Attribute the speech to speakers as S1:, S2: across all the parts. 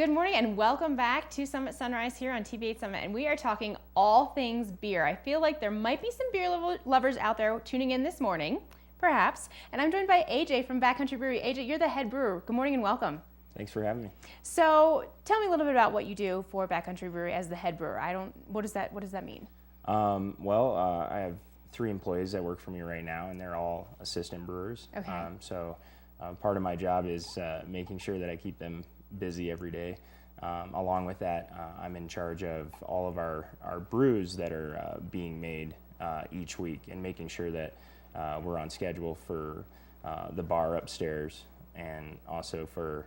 S1: Good morning and welcome back to Summit Sunrise here on TV8 Summit, and we are talking all things beer. I feel like there might be some beer lovers out there tuning in this morning, perhaps, and I'm joined by AJ from Backcountry Brewery. AJ, you're the head brewer. Good morning and welcome.
S2: Thanks for having me.
S1: So tell me a little bit about what you do for Backcountry Brewery as the head brewer. What does that mean?
S2: I have 3 employees that work for me right now, and they're all assistant brewers.
S1: Okay.
S2: Part of my job is making sure that I keep them busy every day. Along with that, I'm in charge of all of our brews that are being made each week, and making sure that we're on schedule for the bar upstairs, and also for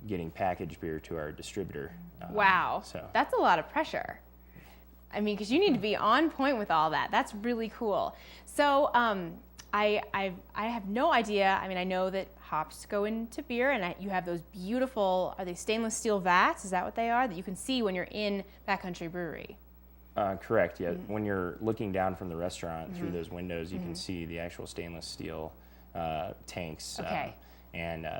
S2: getting packaged beer to our distributor.
S1: Wow, that's a lot of pressure. I mean, because you need to be on point with all that. That's really cool. So I have no idea. I mean, I know that hops go into beer, and you have those beautiful, are they stainless steel vats? Is that what they are? That you can see when you're in Backcountry Brewery.
S2: Correct, yeah. When you're looking down from the restaurant through those windows, you can see the actual stainless steel tanks.
S1: Okay.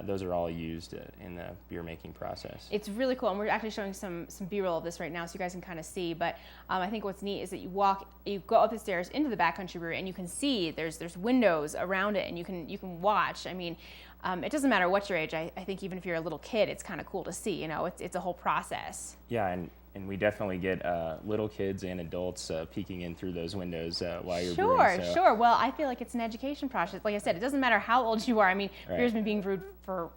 S2: Those are all used in the beer making process.
S1: It's really cool, and we're actually showing some B-roll of this right now, so you guys can kind of see. But I think what's neat is that you go up the stairs into the Backcountry Brewery, and you can see there's windows around it, and you can watch. I mean, it doesn't matter what your age. I think even if you're a little kid, it's kind of cool to see. You know, it's a whole process.
S2: Yeah, and we definitely get little kids and adults peeking in through those windows while you're brewing.
S1: Sure. Well, I feel like it's an education process. Like I said, it doesn't matter how old you are. I mean, beer's been being brewed for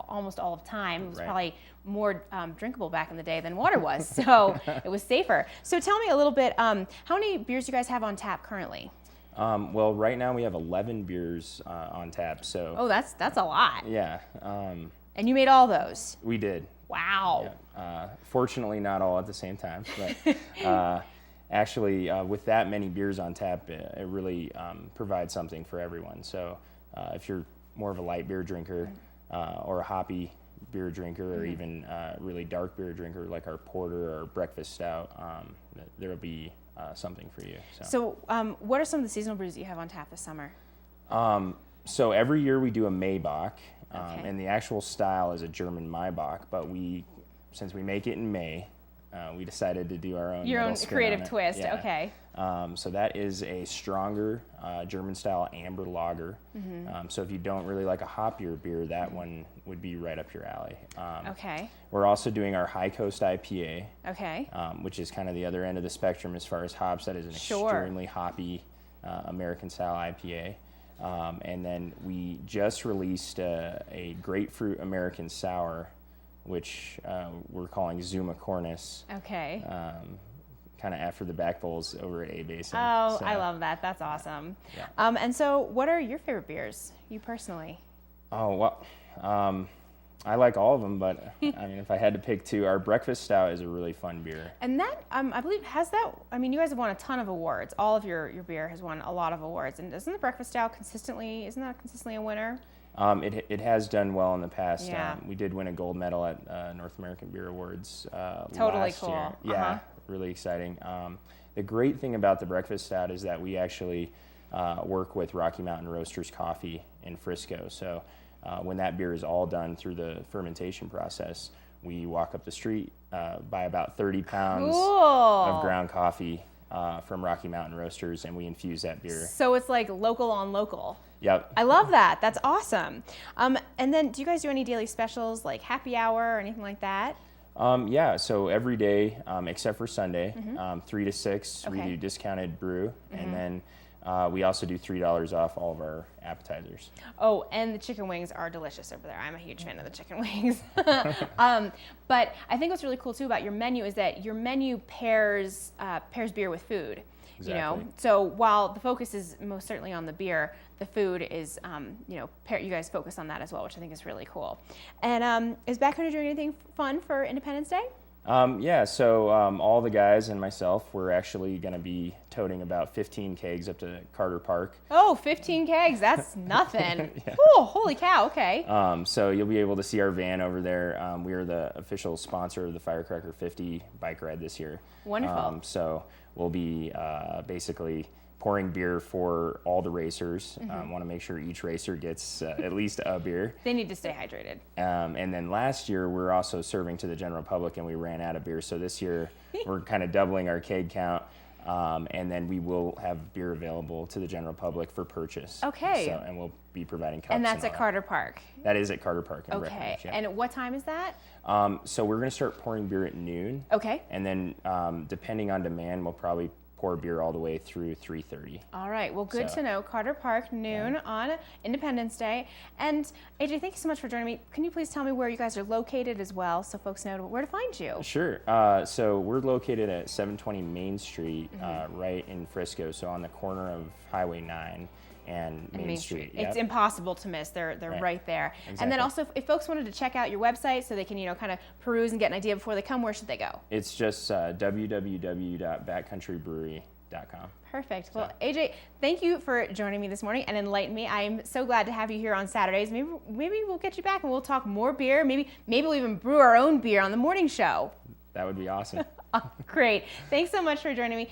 S1: almost all of time. It was probably more drinkable back in the day than water was, so it was safer. So tell me a little bit, how many beers do you guys have on tap currently?
S2: Well, right now we have 11 beers on tap. So.
S1: Oh, that's a lot.
S2: Yeah.
S1: And you made all those?
S2: We did.
S1: Wow.
S2: Yeah. Fortunately, not all at the same time, but actually, with that many beers on tap, it really provides something for everyone. So if you're more of a light beer drinker or a hoppy beer drinker, or even really dark beer drinker like our porter or breakfast stout, there will be something for you.
S1: So what are some of the seasonal brews that you have on tap this summer?
S2: So every year we do a Maybach.
S1: Okay.
S2: And the actual style is a German Maibach, but since we make it in May, we decided to do our own
S1: creative twist.
S2: Yeah.
S1: Okay.
S2: So that is a stronger German-style amber lager. So if you don't really like a hoppier beer, that one would be right up your alley.
S1: Okay.
S2: We're also doing our High Coast IPA.
S1: Okay.
S2: Which is kind of the other end of the spectrum as far as hops. That is an extremely hoppy American-style IPA. And then we just released a grapefruit American sour, which we're calling Zuma Cornus.
S1: Okay.
S2: Kind of after the back bowls over at A-Basin.
S1: Oh, I love that. That's awesome.
S2: Yeah.
S1: And so what are your favorite beers, you personally?
S2: Oh, well, I like all of them, but I mean, if I had to pick 2, our breakfast stout is a really fun beer.
S1: And that, I believe, you guys have won a ton of awards. All of your beer has won a lot of awards. And isn't the breakfast stout consistently a winner?
S2: It has done well in the past.
S1: Yeah.
S2: We did win a gold medal at North American Beer Awards
S1: Totally
S2: last
S1: cool.
S2: year. Yeah, really exciting. The great thing about the breakfast stout is that we actually work with Rocky Mountain Roasters Coffee in Frisco. So when that beer is all done through the fermentation process, we walk up the street, buy about 30 pounds of ground coffee from Rocky Mountain Roasters, and we infuse that beer.
S1: So it's like local on local.
S2: Yep.
S1: I love that. That's awesome. And then do you guys do any daily specials like happy hour or anything like that?
S2: Yeah, so every day except for Sunday, 3 to 6, we do discounted brew, and then we also do $3 off all of our appetizers.
S1: Oh, and the chicken wings are delicious over there. I'm a huge fan of the chicken wings. But I think what's really cool too about your menu is that your menu pairs beer with food.
S2: Exactly.
S1: You know, so while the focus is most certainly on the beer, the food is, you guys focus on that as well, which I think is really cool. And is Backcountry doing anything fun for Independence Day?
S2: Yeah, so all the guys and myself, we're actually going to be toting about 15 kegs up to Carter Park.
S1: Oh, 15 kegs, that's nothing.
S2: Yeah.
S1: Oh, holy cow, okay.
S2: So you'll be able to see our van over there. We are the official sponsor of the Firecracker 50 bike ride this year.
S1: Wonderful.
S2: So we'll be basically pouring beer for all the racers. Want to make sure each racer gets at least a beer.
S1: They need to stay hydrated.
S2: And then last year, we were also serving to the general public, and we ran out of beer. So this year, we're kind of doubling our keg count. And then we will have beer available to the general public for purchase.
S1: Okay.
S2: So, and we'll be providing cups.
S1: And that's
S2: all
S1: at Carter Park.
S2: That is at Carter Park. In
S1: Okay.
S2: Breckenridge, yeah.
S1: And what time is that?
S2: So we're going to start pouring beer at noon.
S1: Okay.
S2: And then depending on demand, we'll probably pour beer all the way through 3:30.
S1: All right. Well, good to know. Carter Park, noon on Independence Day. And AJ, thank you so much for joining me. Can you please tell me where you guys are located as well, so folks know where to find you?
S2: Sure. So we're located at 720 Main Street, right in Frisco. So on the corner of Highway 9 and Main Street. Yep.
S1: It's impossible to miss. They're right there.
S2: Exactly.
S1: And then also, if folks wanted to check out your website so they can, kind of peruse and get an idea before they come, where should they go?
S2: It's just www.backcountrybrewery.com.
S1: Perfect. Well, AJ, thank you for joining me this morning and enlightening me. I'm so glad to have you here on Saturdays. Maybe we'll get you back and we'll talk more beer. Maybe we'll even brew our own beer on the morning show.
S2: That would be awesome.
S1: Great. Thanks so much for joining me.